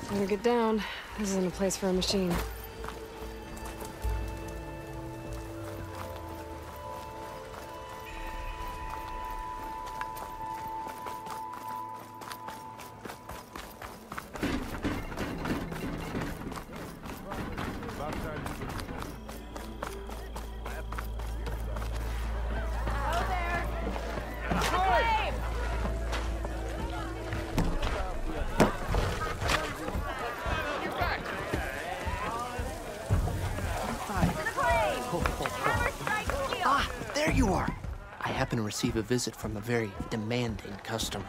Better get down. This isn't a place for a machine. Ah, there you are. I happen to receive a visit from a very demanding customer.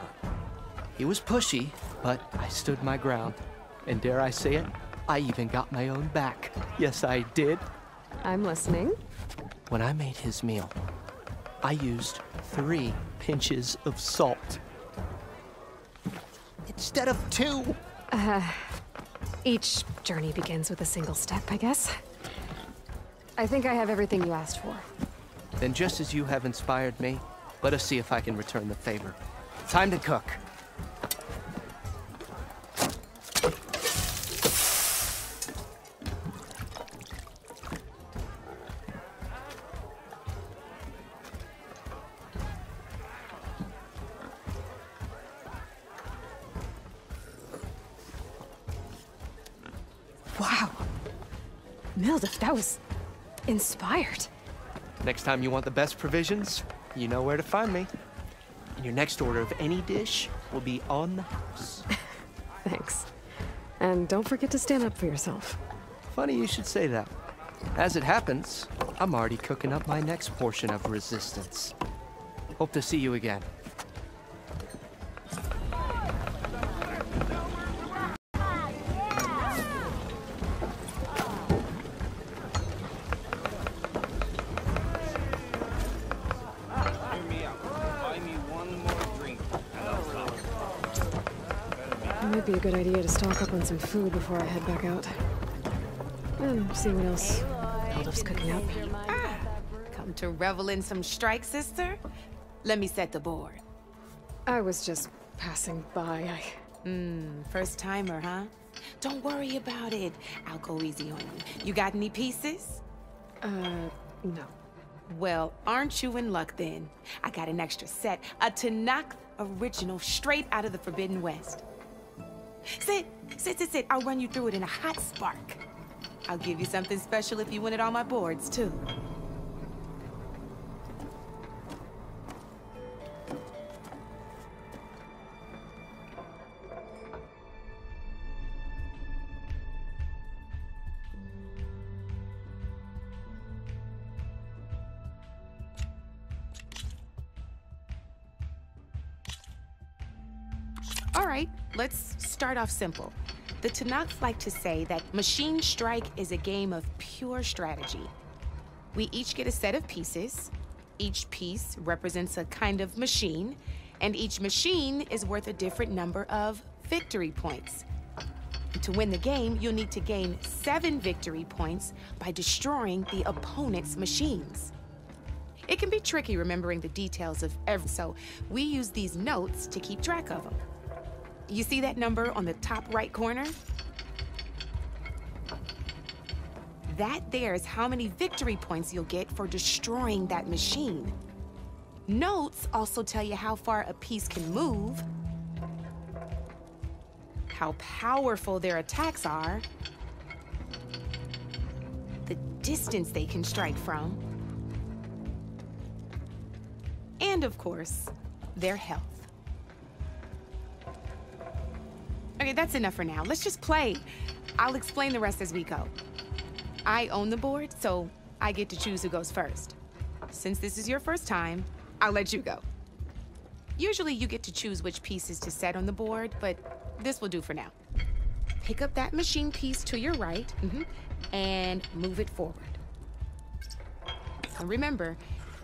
He was pushy, but I stood my ground. And dare I say it, I even got my own back. Yes, I did. I'm listening. When I made his meal, I used 3 pinches of salt. Instead of 2. Each journey begins with a single step, I guess. I think I have everything you asked for. Then just as you have inspired me, let us see if I can return the favor. Time to cook. Wow. Milda, that was inspired. Next time you want the best provisions, you know where to find me. And your next order of any dish will be on the house. Thanks. And don't forget to stand up for yourself. Funny you should say that. As it happens, I'm already cooking up my next portion of resistance. Hope to see you again. It might be a good idea to stock up on some food before I head back out. And see what else Aldous cooking up. Come to revel in some strike, sister? Let me set the board. I was just passing by. First timer, huh? Don't worry about it. I'll go easy on you. You got any pieces? No. Well, aren't you in luck then? I got an extra set, a Tanakh original straight out of the Forbidden West. Sit. I'll run you through it in a hot spark. I'll give you something special if you win it on my boards, too. All right, let's start off simple. The Tanakh like to say that Machine Strike is a game of pure strategy. We each get a set of pieces. Each piece represents a kind of machine, and each machine is worth a different number of victory points. To win the game, you'll need to gain 7 victory points by destroying the opponent's machines. It can be tricky remembering the details of every, so we use these notes to keep track of them. You see that number on the top right corner? That there is how many victory points you'll get for destroying that machine. Notes also tell you how far a piece can move, how powerful their attacks are, the distance they can strike from, and of course, their health. Okay, that's enough for now. Let's just play. I'll explain the rest as we go. I own the board, so I get to choose who goes first. Since this is your first time, I'll let you go. Usually you get to choose which pieces to set on the board, but this will do for now. Pick up that machine piece to your right, and move it forward. And remember,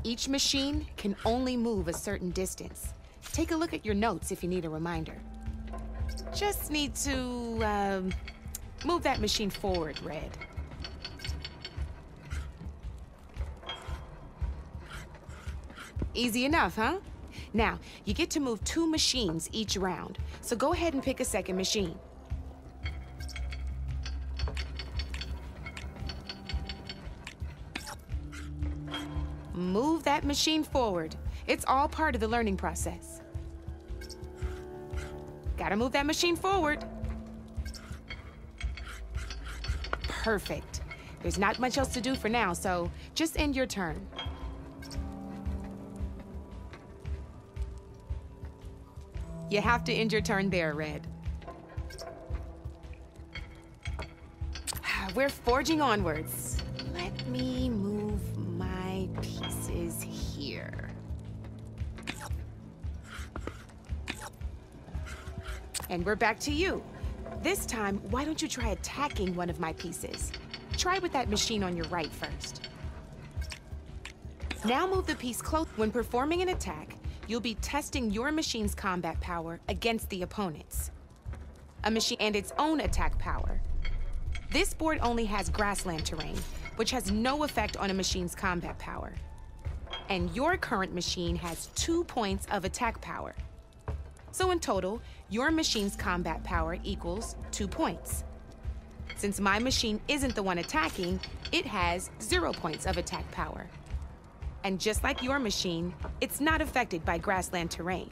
each machine can only move a certain distance. Take a look at your notes if you need a reminder. Just need to, move that machine forward, Red. Easy enough, huh? Now, you get to move 2 machines each round, so go ahead and pick a second machine. Move that machine forward. It's all part of the learning process. Gotta move that machine forward. Perfect. There's not much else to do for now, so just end your turn. You have to end your turn there, Red. We're forging onwards. Let me move my pieces here. And we're back to you. This time, why don't you try attacking one of my pieces? Try with that machine on your right first. Now move the piece close. When performing an attack, you'll be testing your machine's combat power against the opponent's. A machine and its own attack power. This board only has grassland terrain, which has no effect on a machine's combat power. And your current machine has 2 points of attack power. So in total, your machine's combat power equals 2 points. Since my machine isn't the one attacking, it has 0 points of attack power. And just like your machine, it's not affected by grassland terrain.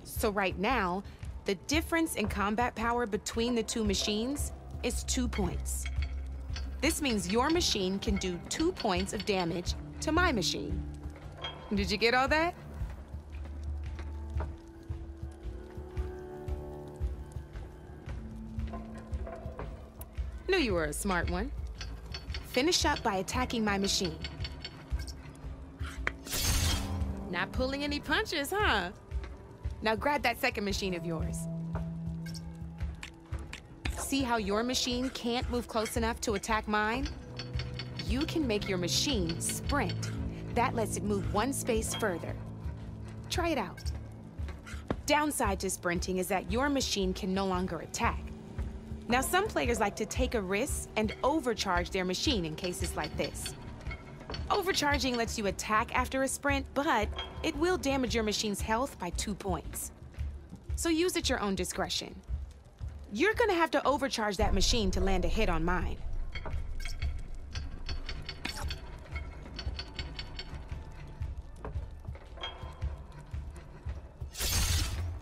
So right now, the difference in combat power between the two machines is 2 points. This means your machine can do 2 points of damage to my machine. Did you get all that? Knew you were a smart one. Finish up by attacking my machine. Not pulling any punches, huh? Now grab that second machine of yours. See how your machine can't move close enough to attack mine? You can make your machine sprint. That lets it move 1 space further. Try it out. Downside to sprinting is that your machine can no longer attack. Now, some players like to take a risk and overcharge their machine in cases like this. Overcharging lets you attack after a sprint, but it will damage your machine's health by 2 points. So use at your own discretion. You're gonna have to overcharge that machine to land a hit on mine.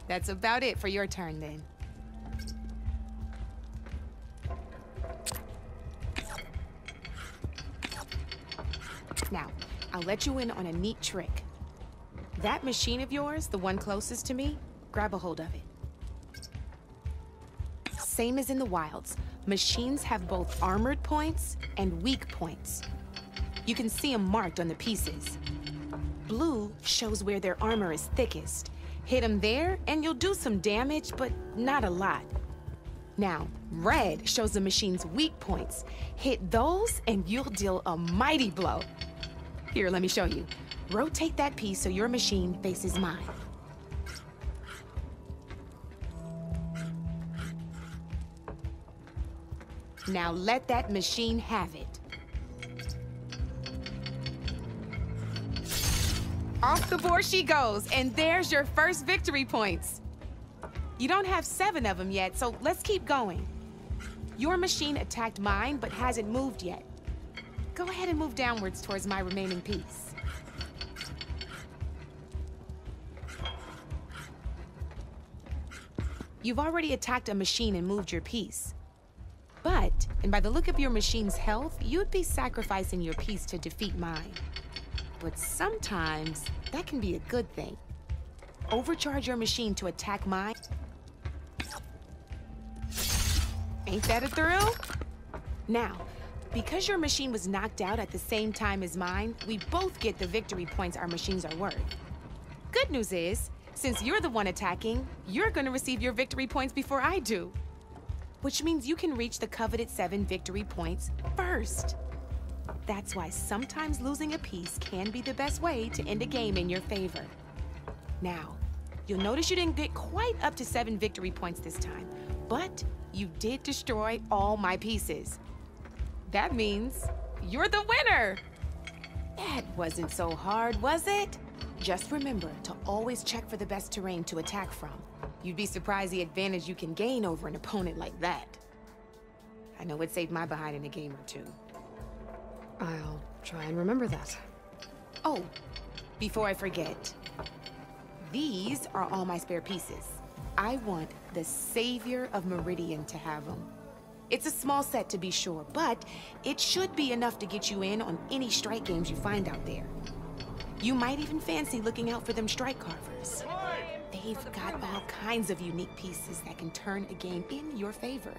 That's about it for your turn, then. Now, I'll let you in on a neat trick. That machine of yours, the one closest to me, grab a hold of it. Same as in the wilds, machines have both armored points and weak points. You can see them marked on the pieces. Blue shows where their armor is thickest. Hit them there, and you'll do some damage, but not a lot. Now, red shows the machine's weak points. Hit those, and you'll deal a mighty blow. Here, let me show you. Rotate that piece so your machine faces mine. Now let that machine have it. Off the board she goes, and there's your first victory points. You don't have 7 of them yet, so let's keep going. Your machine attacked mine, but hasn't moved yet. Go ahead and move downwards towards my remaining piece. You've already attacked a machine and moved your piece. But, and by the look of your machine's health, you'd be sacrificing your piece to defeat mine. But sometimes, that can be a good thing. Overcharge your machine to attack mine. Ain't that a thrill? Now, because your machine was knocked out at the same time as mine, we both get the victory points our machines are worth. Good news is, since you're the one attacking, you're gonna receive your victory points before I do. Which means you can reach the coveted 7 victory points first. That's why sometimes losing a piece can be the best way to end a game in your favor. Now, you'll notice you didn't get quite up to 7 victory points this time, but you did destroy all my pieces. That means you're the winner! That wasn't so hard, was it? Just remember to always check for the best terrain to attack from. You'd be surprised the advantage you can gain over an opponent like that. I know it saved my behind in a game or two. I'll try and remember that. Oh, before I forget, these are all my spare pieces. I want the Savior of Meridian to have them. It's a small set to be sure, but it should be enough to get you in on any strike games you find out there. You might even fancy looking out for them strike carvers. They've got all kinds of unique pieces that can turn a game in your favor,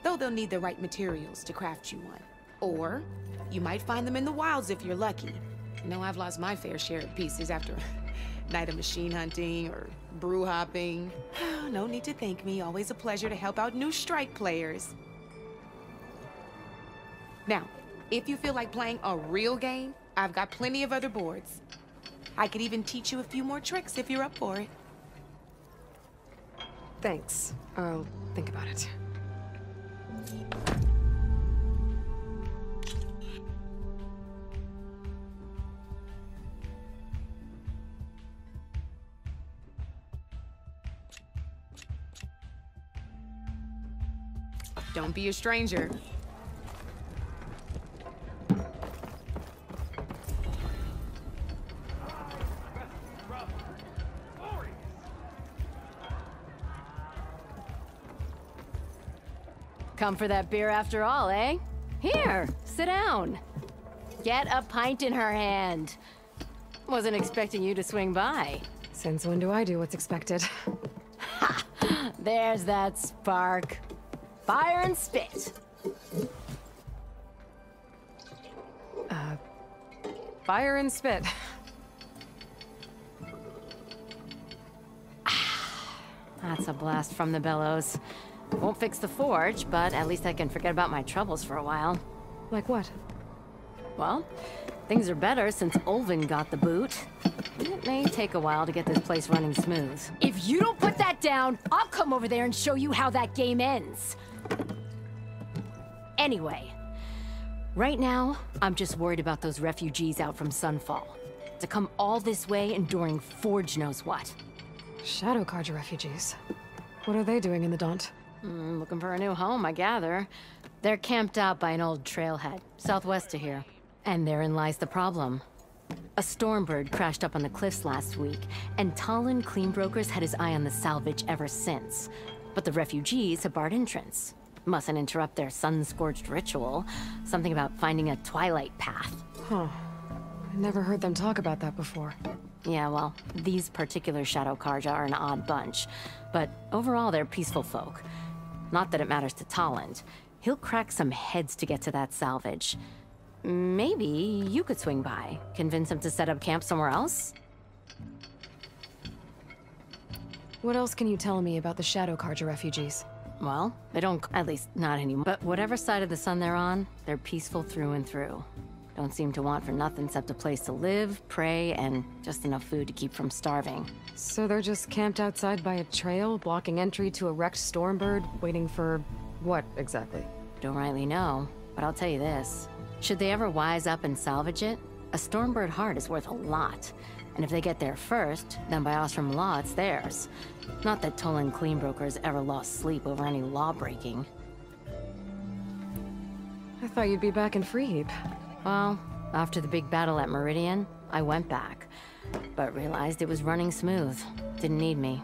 though they'll need the right materials to craft you one. Or you might find them in the wilds if you're lucky. You know, I've lost my fair share of pieces after a night of machine hunting or brew hopping. No need to thank me. Always a pleasure to help out new strike players. Now, if you feel like playing a real game, I've got plenty of other boards. I could even teach you a few more tricks if you're up for it. Thanks. I'll think about it. Don't be a stranger. Come for that beer after all, eh? Here, sit down. Get a pint in her hand. Wasn't expecting you to swing by. Since when do I do what's expected? Ha! There's that spark. Fire and spit. Fire and spit. That's a blast from the bellows. Won't fix the forge, but at least I can forget about my troubles for a while. Like what? Well, things are better since Ulvin got the boot. It may take a while to get this place running smooth. If you don't put that down, I'll come over there and show you how that game ends. Anyway, right now, I'm just worried about those refugees out from Sunfall. To come all this way enduring Forge knows what. Shadow Carja refugees. What are they doing in the Daunt? Looking for a new home, I gather. They're camped out by an old trailhead, southwest of here. And therein lies the problem. A Stormbird crashed up on the cliffs last week, and Talon Cleanbrokers had his eye on the salvage ever since. But the refugees have barred entrance. Mustn't interrupt their sun-scorched ritual. Something about finding a twilight path. Huh. I never heard them talk about that before. Yeah, well, these particular Shadow Carja are an odd bunch. But overall, they're peaceful folk. Not that it matters to Talon. He'll crack some heads to get to that salvage. Maybe you could swing by, convince him to set up camp somewhere else? What else can you tell me about the Shadow Carja refugees? Well, they don't, at least not anymore. But whatever side of the sun they're on, they're peaceful through and through. Don't seem to want for nothing except a place to live, pray, and just enough food to keep from starving. So they're just camped outside by a trail, blocking entry to a wrecked Stormbird, waiting for what exactly? Don't rightly know, but I'll tell you this. Should they ever wise up and salvage it, a Stormbird heart is worth a lot. And if they get there first, then by Ostrom law, it's theirs. Not that Tolan Cleanbrokers ever lost sleep over any law-breaking. I thought you'd be back in Freeheap. Well, after the big battle at Meridian, I went back. But realized it was running smooth. Didn't need me.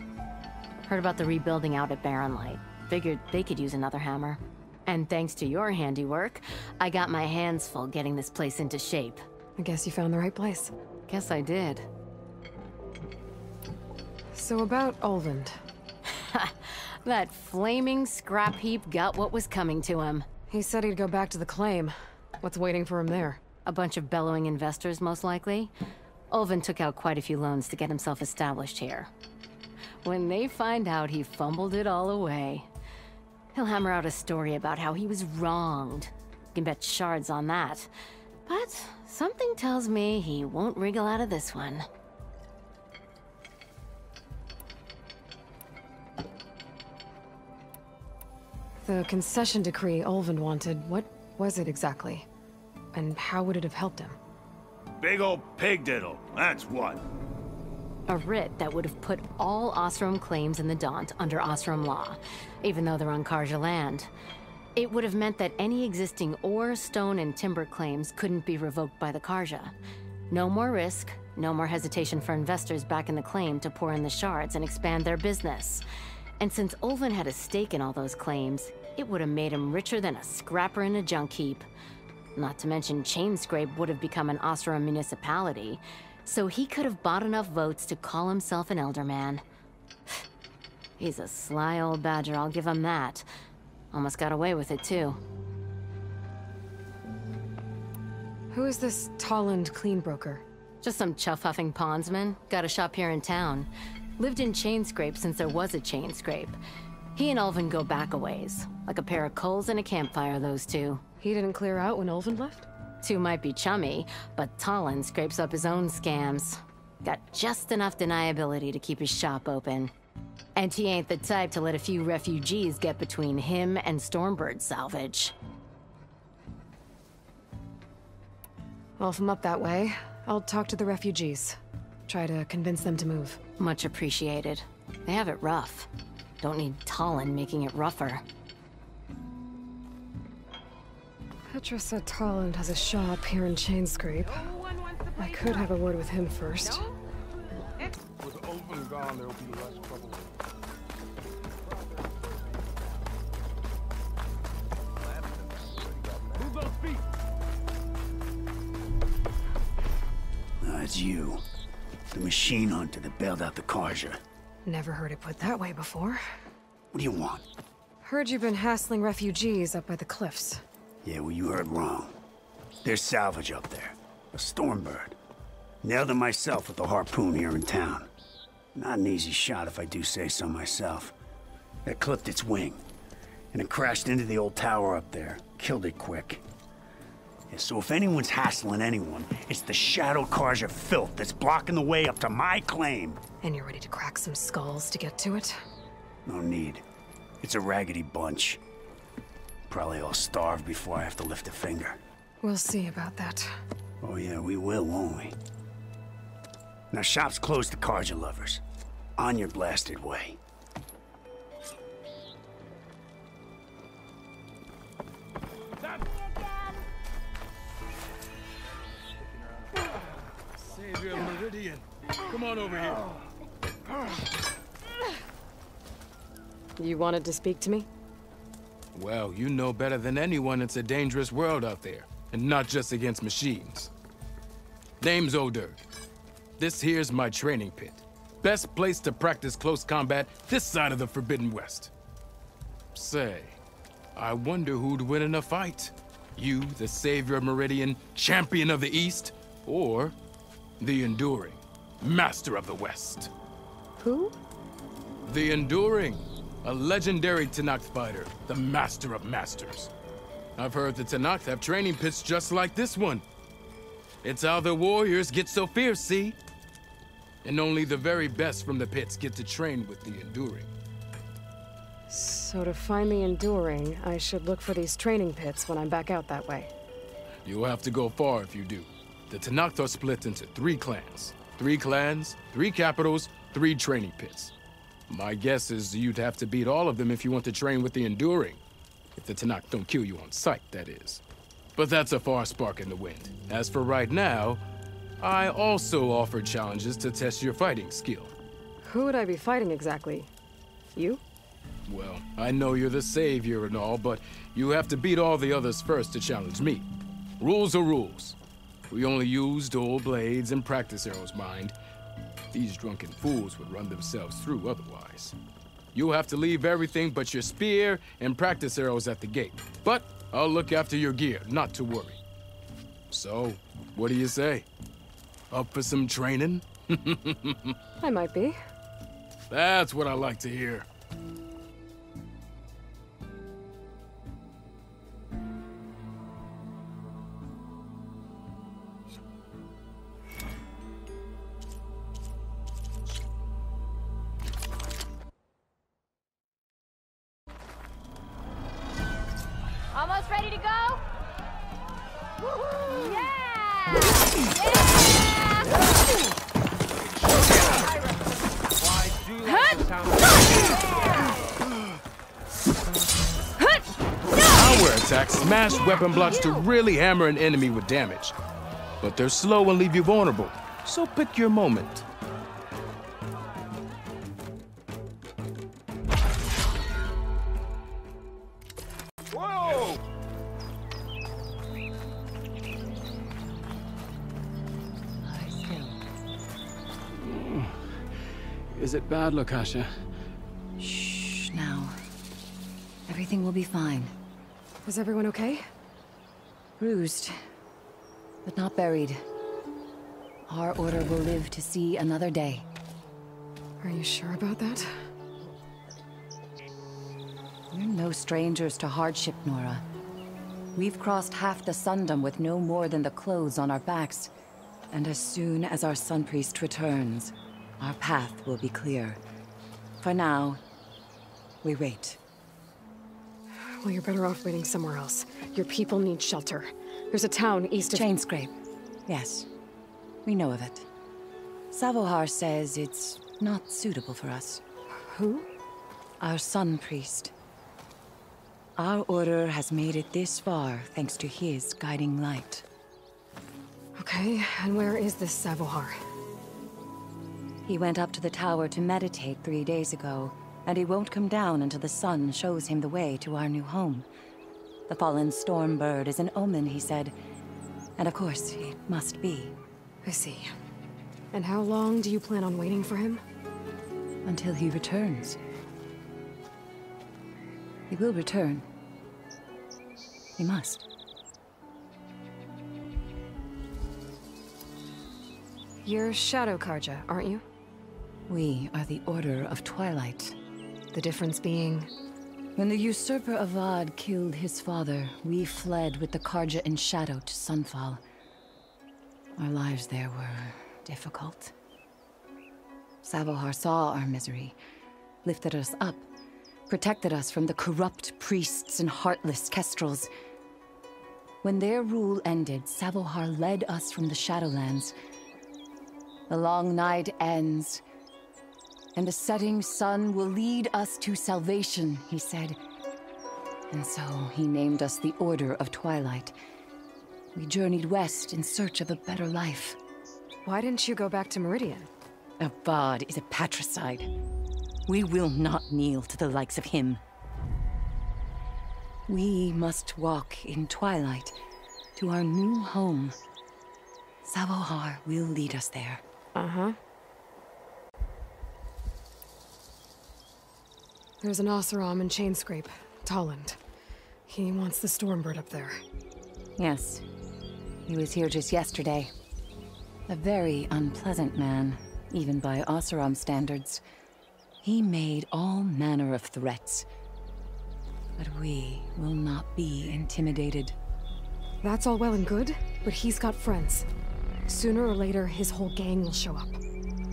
Heard about the rebuilding out at Barren Light. Figured they could use another hammer. And thanks to your handiwork, I got my hands full getting this place into shape. I guess you found the right place. Guess I did. So about Ulvund. That flaming scrap heap got what was coming to him. He said he'd go back to the claim. What's waiting for him there? A bunch of bellowing investors, most likely. Ulvin took out quite a few loans to get himself established here. When they find out he fumbled it all away, he'll hammer out a story about how he was wronged. You can bet shards on that. But something tells me he won't wriggle out of this one. The concession decree Ulvund wanted, what was it exactly? And how would it have helped him? Big old pig diddle, that's what. A writ that would have put all Ostrom claims in the Daunt under Ostrom law, even though they're on Carja land. It would have meant that any existing ore, stone, and timber claims couldn't be revoked by the Carja. No more risk, no more hesitation for investors backing the claim to pour in the shards and expand their business. And since Ulvin had a stake in all those claims, it would have made him richer than a scrapper in a junk heap. Not to mention Chainscrape would have become an Oseram municipality, so he could have bought enough votes to call himself an Elderman. He's a sly old badger, I'll give him that. Almost got away with it, too. Who is this Tolland clean broker? Just some chuff-huffing pondsman. Got a shop here in town. Lived in Chainscrape since there was a Chainscrape. He and Ulvin go back a ways. Like a pair of coals and a campfire, those two. He didn't clear out when Ulvin left? Two might be chummy, but Tolland scrapes up his own scams. Got just enough deniability to keep his shop open. And he ain't the type to let a few refugees get between him and Stormbird salvage. Well, if I'm up that way, I'll talk to the refugees. Try to convince them to move. Much appreciated. They have it rough. Don't need Tolland making it rougher. Petra said Tolland has a shop here in Chainscrape. I could have a word with him first. With Ulvin gone, there'll be less trouble. Move those feet! It's you. The machine hunter that bailed out the Karja. Never heard it put that way before. What do you want? Heard you've been hassling refugees up by the cliffs. Yeah, well, you heard wrong. There's salvage up there. A Stormbird. Nailed it myself with the harpoon here in town. Not an easy shot if I do say so myself. That clipped its wing. And it crashed into the old tower up there. Killed it quick. Yeah, so if anyone's hassling anyone, it's the Shadow Karja filth that's blocking the way up to my claim. And you're ready to crack some skulls to get to it? No need. It's a raggedy bunch. Probably all starved before I have to lift a finger. We'll see about that. Oh yeah, we will, won't we? Now shop's closed to Karja lovers. On your blasted way. Savior Meridian, come on over here. You wanted to speak to me? Well, you know better than anyone it's a dangerous world out there, and not just against machines. Name's Oder. This here's my training pit. Best place to practice close combat this side of the Forbidden West. Say, I wonder who'd win in a fight. You, the Savior of Meridian, Champion of the East, or the Enduring, Master of the West. Who? The Enduring, a legendary Tenakth fighter, the Master of Masters. I've heard the Tenakth have training pits just like this one. It's how the warriors get so fierce, see? And only the very best from the pits get to train with the Enduring. So to find the Enduring, I should look for these training pits when I'm back out that way. You'll have to go far if you do. The Tenakth are split into 3 clans. 3 clans, 3 capitals, 3 training pits. My guess is you'd have to beat all of them if you want to train with the Enduring. If the Tenakth don't kill you on sight, that is. But that's a far spark in the wind. As for right now, I also offer challenges to test your fighting skill. Who would I be fighting exactly? You? Well, I know you're the savior and all, but you have to beat all the others first to challenge me. Rules are rules. We only use dual blades and practice arrows, mind. These drunken fools would run themselves through otherwise. You'll have to leave everything but your spear and practice arrows at the gate. But I'll look after your gear, not to worry. So, what do you say? Up for some training? I might be. That's what I like to hear. Almost ready to go? Woohoo! Yeah! Power attacks smash weapon blocks to really hammer an enemy with damage. but they're slow and leave you vulnerable. So pick your moment. Whoa! Is it bad, Lakasha? Shh, now. Everything will be fine. Is everyone okay? Bruised, but not buried. Our order will live to see another day. Are you sure about that? We're no strangers to hardship, Nora. We've crossed half the Sundom with no more than the clothes on our backs. And as soon as our Sun Priest returns, our path will be clear. For now, we wait. Well, you're better off waiting somewhere else. Your people need shelter. There's a town east of... Chainscrape. Yes. We know of it. Savohar says it's not suitable for us. Who? Our Sun Priest. Our order has made it this far thanks to his guiding light. Okay, and where is this Savohar? He went up to the tower to meditate 3 days ago, and he won't come down until the sun shows him the way to our new home. The fallen storm bird is an omen, he said. And of course, it must be. I see. And how long do you plan on waiting for him? Until he returns. He will return. He must. You're Shadow Karja, aren't you? We are the Order of Twilight. The difference being... When the usurper Avad killed his father, we fled with the Karja in shadow to Sunfall. Our lives there were difficult. Savohar saw our misery, lifted us up, protected us from the corrupt priests and heartless kestrels. When their rule ended, Savohar led us from the Shadowlands. The long night ends, and the setting sun will lead us to salvation, he said. And so he named us the Order of Twilight. We journeyed west in search of a better life. Why didn't you go back to Meridian? Avad is a patricide. We will not kneel to the likes of him. We must walk in twilight to our new home. Savohar will lead us there. Uh-huh. There's an Oseram in Chainscrape, Tolland. He wants the Stormbird up there. Yes. He was here just yesterday. A very unpleasant man, even by Oseram standards. He made all manner of threats. But we will not be intimidated. That's all well and good, but he's got friends. Sooner or later, his whole gang will show up.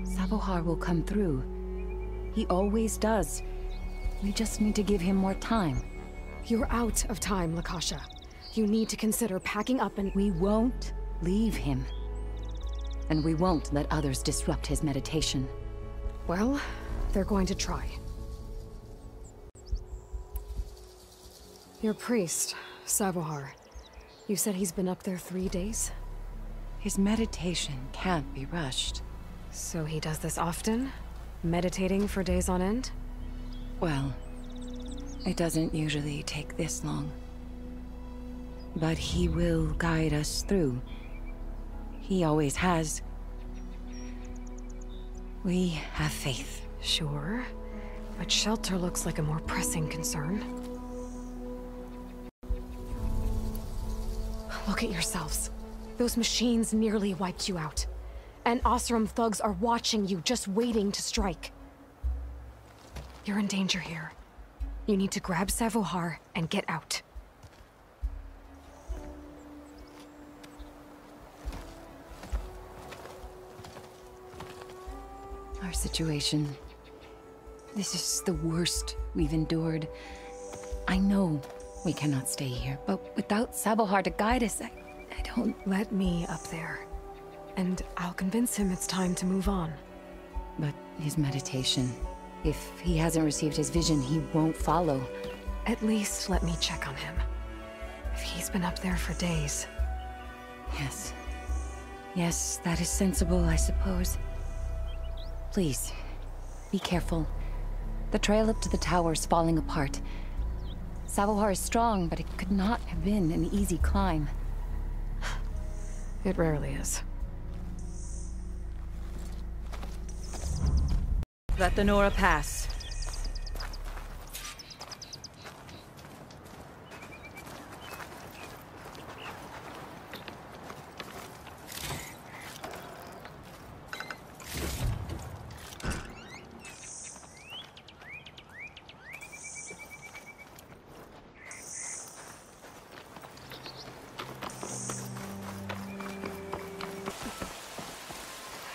Savohar will come through. He always does. We just need to give him more time. You're out of time, Lakasha. You need to consider packing up and... We won't leave him. And we won't let others disrupt his meditation. Well, they're going to try. Your priest, Savohar. You said he's been up there 3 days? His meditation can't be rushed. So he does this often? Meditating for days on end? Well, it doesn't usually take this long. But he will guide us through. He always has. We have faith. Sure, but shelter looks like a more pressing concern. Look at yourselves. Those machines nearly wiped you out. And Oseram thugs are watching you, just waiting to strike. You're in danger here. You need to grab Savohar and get out. Our situation... This is the worst we've endured. I know we cannot stay here, but without Savohar to guide us, I don't... Let me up there. And I'll convince him it's time to move on. But his meditation... If he hasn't received his vision, he won't follow. At least let me check on him. If he's been up there for days. Yes. Yes, that is sensible, I suppose. Please, be careful. The trail up to the tower's falling apart. Savohar is strong, but it could not have been an easy climb. It rarely is. Let the Nora pass.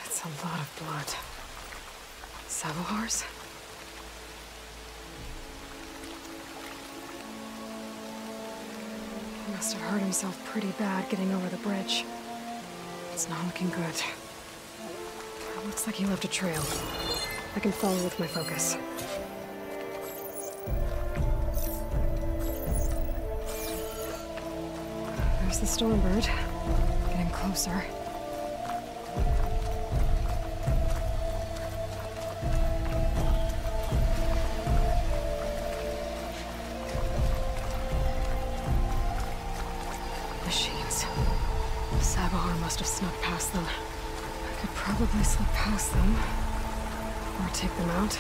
That's a lot of blood. Savohar's? He must have hurt himself pretty bad getting over the bridge. It's not looking good. It looks like he left a trail. I can follow with my focus. There's the Stormbird. Getting closer. Machines. Savohar must have snuck past them. I could probably slip past them. Or take them out.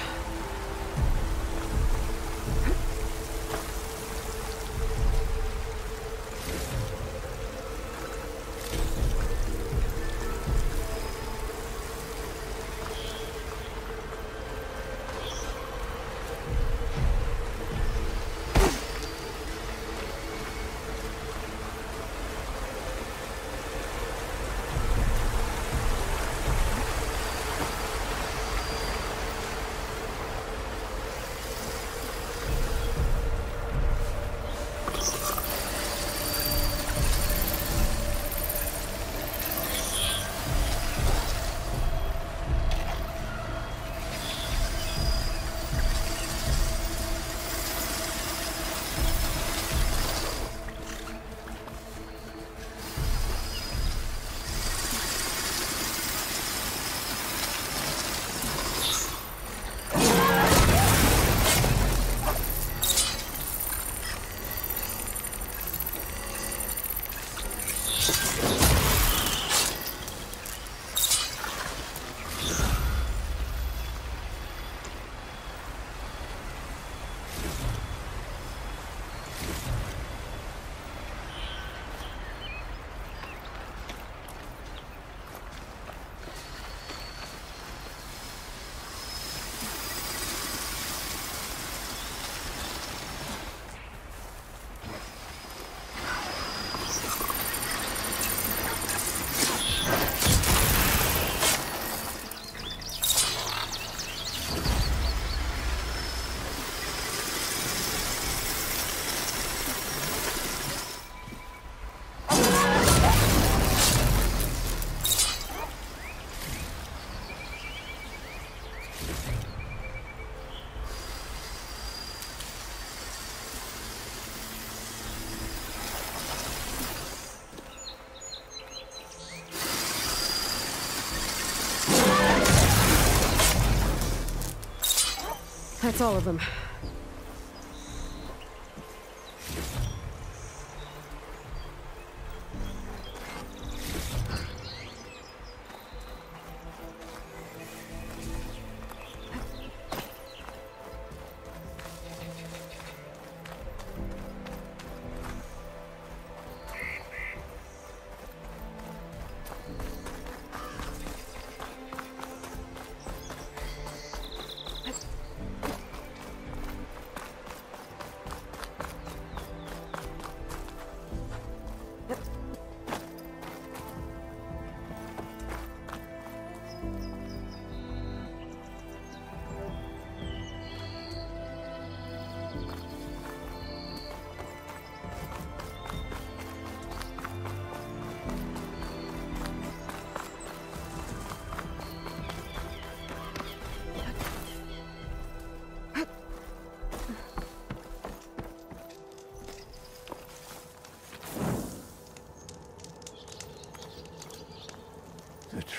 That's all of them.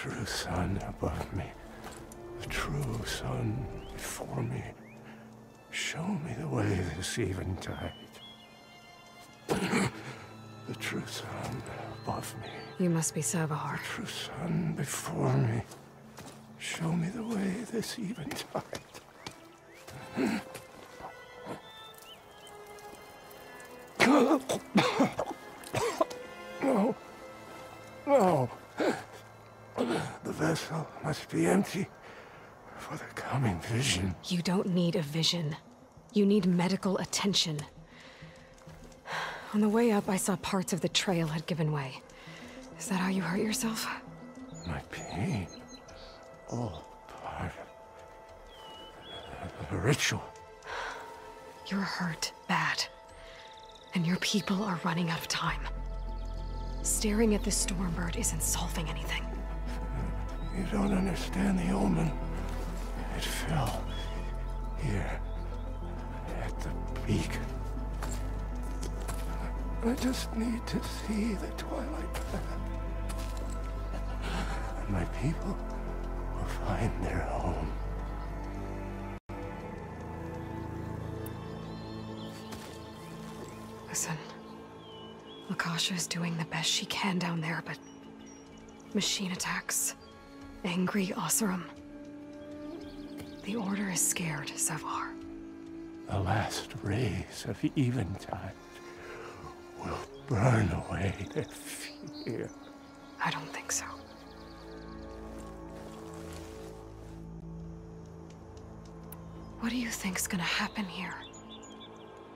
true sun above me, the true sun before me. Show me the way this eventide. The true sun above me. You must be Savahar. The true sun before me. Show me the way this eventide. No. No. The vessel must be empty for the coming vision. You don't need a vision. You need medical attention. On the way up, I saw parts of the trail had given way. Is that how you hurt yourself? My pain. All part of the ritual. You're hurt bad. And your people are running out of time. Staring at this Stormbird isn't solving anything. You don't understand the omen. It fell here at the peak. I just need to see the twilight path. And my people will find their home. Listen, Lakasha is doing the best she can down there, but machine attacks, angry Oseram. The Order is scared, Savahar. The last rays of eventide will burn away their fear. I don't think so. What do you think's gonna happen here?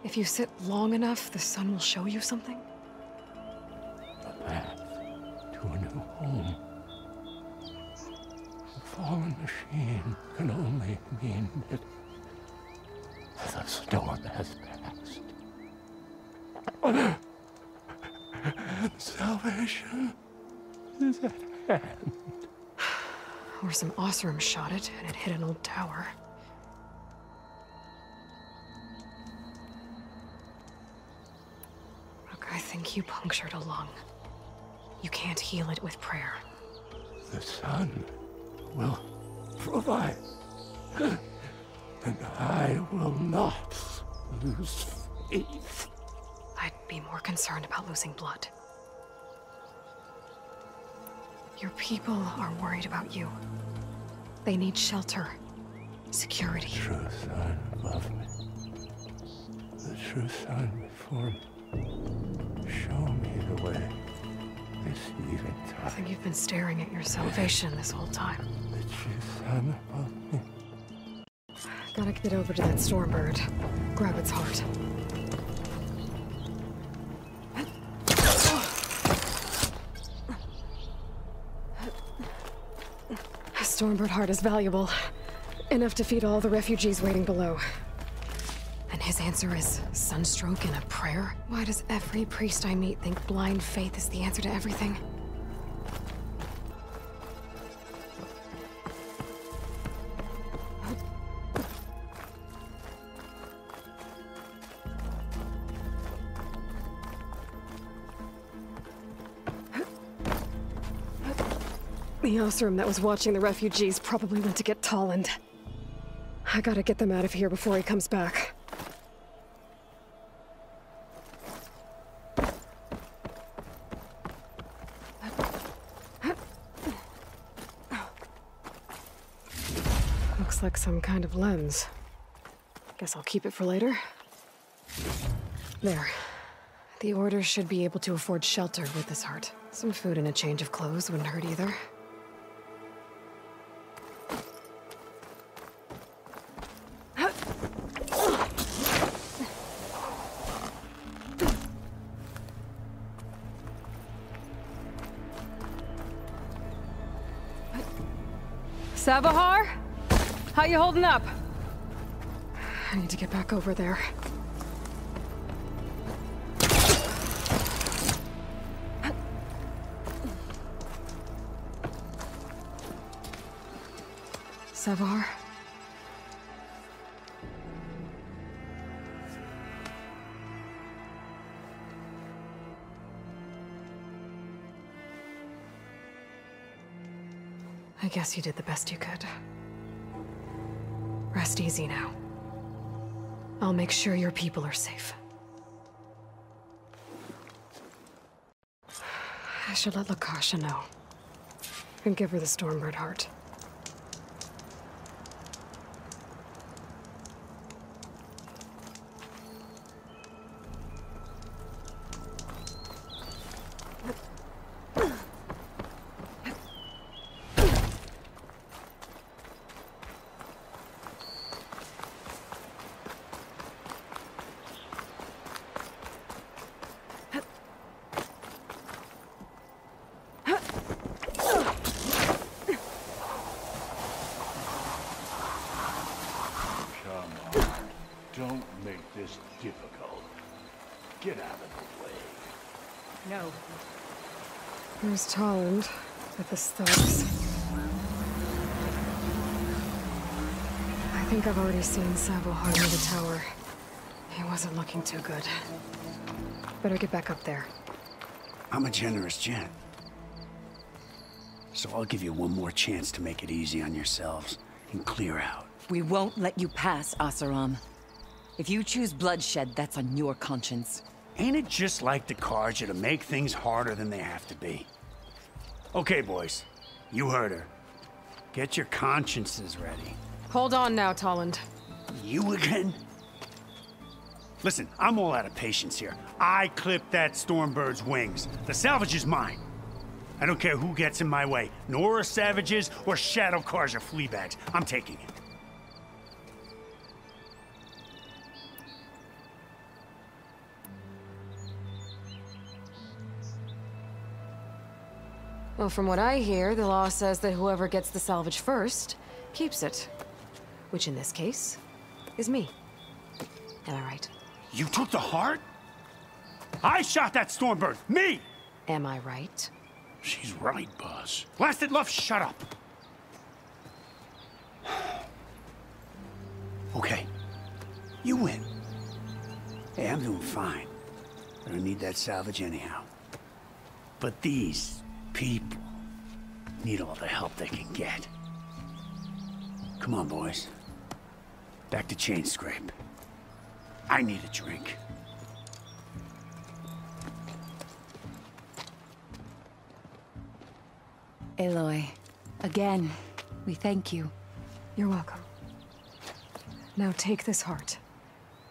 If you sit long enough, the sun will show you something? The path to a new home. The fallen machine can only mean that the storm has passed. And salvation is at hand. Or some Oseram shot it, and it hit an old tower. Look, I think you punctured a lung. You can't heal it with prayer. The sun will provide. And I will not lose faith. I'd be more concerned about losing blood. Your people are worried about you. They need shelter, security. The true sun above me. The true sun before me. Show me the way. This eventide. I think you've been staring at your salvation this whole time. The true sun above me. Gotta get over to that Stormbird. Grab its heart. A Stormbird heart is valuable. Enough to feed all the refugees waiting below. And his answer is sunstroke and a prayer? Why does every priest I meet think blind faith is the answer to everything? The Oseram that was watching the refugees probably went to get Tolland. I gotta get them out of here before he comes back. Looks like some kind of lens. Guess I'll keep it for later. There. The Order should be able to afford shelter with this heart. Some food and a change of clothes wouldn't hurt either. Savahar? How you holding up? I need to get back over there. Savahar? I guess you did the best you could. Rest easy now. I'll make sure your people are safe. I should let Lakasha know. And give her the Stormbird heart. Don't make this difficult. Get out of the way. No. There's Tolland with his thugs. I think I've already seen Savohar near the tower. He wasn't looking too good. Better get back up there. I'm a generous gent. So I'll give you one more chance to make it easy on yourselves and clear out. We won't let you pass, Asaram. If you choose bloodshed, that's on your conscience. Ain't it just like the Carja to make things harder than they have to be? Okay, boys. You heard her. Get your consciences ready. Hold on now, Tolland. You again? Listen, I'm all out of patience here. I clipped that Stormbird's wings. The salvage is mine. I don't care who gets in my way. Nora savages or Shadow Carja fleabags. I'm taking it. Well, from what I hear, the law says that whoever gets the salvage first keeps it. Which in this case is me. Am I right? You took the heart? I shot that Stormbird! Me! Am I right? She's right, boss. Blasted love, shut up! Okay. You win. Hey, I'm doing fine. I don't need that salvage anyhow. But these people need all the help they can get. Come on, boys. Back to Chain Scrape. I need a drink. Aloy, again, we thank you. You're welcome. Now take this heart.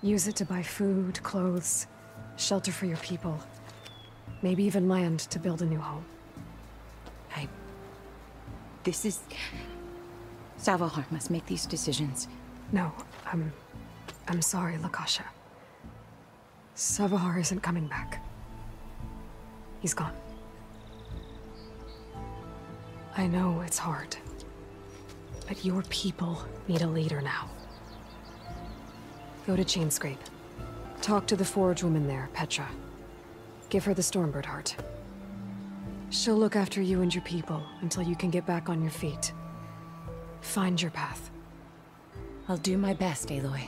Use it to buy food, clothes, shelter for your people. Maybe even land to build a new home. This is... Savohar must make these decisions. No, I'm sorry, Lakasha. Savohar isn't coming back. He's gone. I know it's hard, but your people need a leader now. Go to Chainscrape. Talk to the forge woman there, Petra. Give her the Stormbird heart. She'll look after you and your people until you can get back on your feet. Find your path. I'll do my best, Aloy.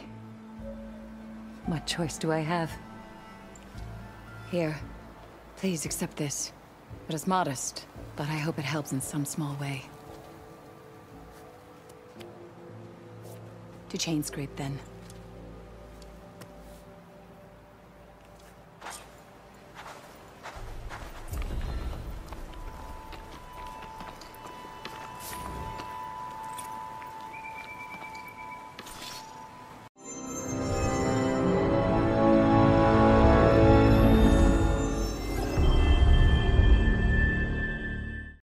What choice do I have? Here, please accept this. It is modest, but I hope it helps in some small way. To Chainscrape, then.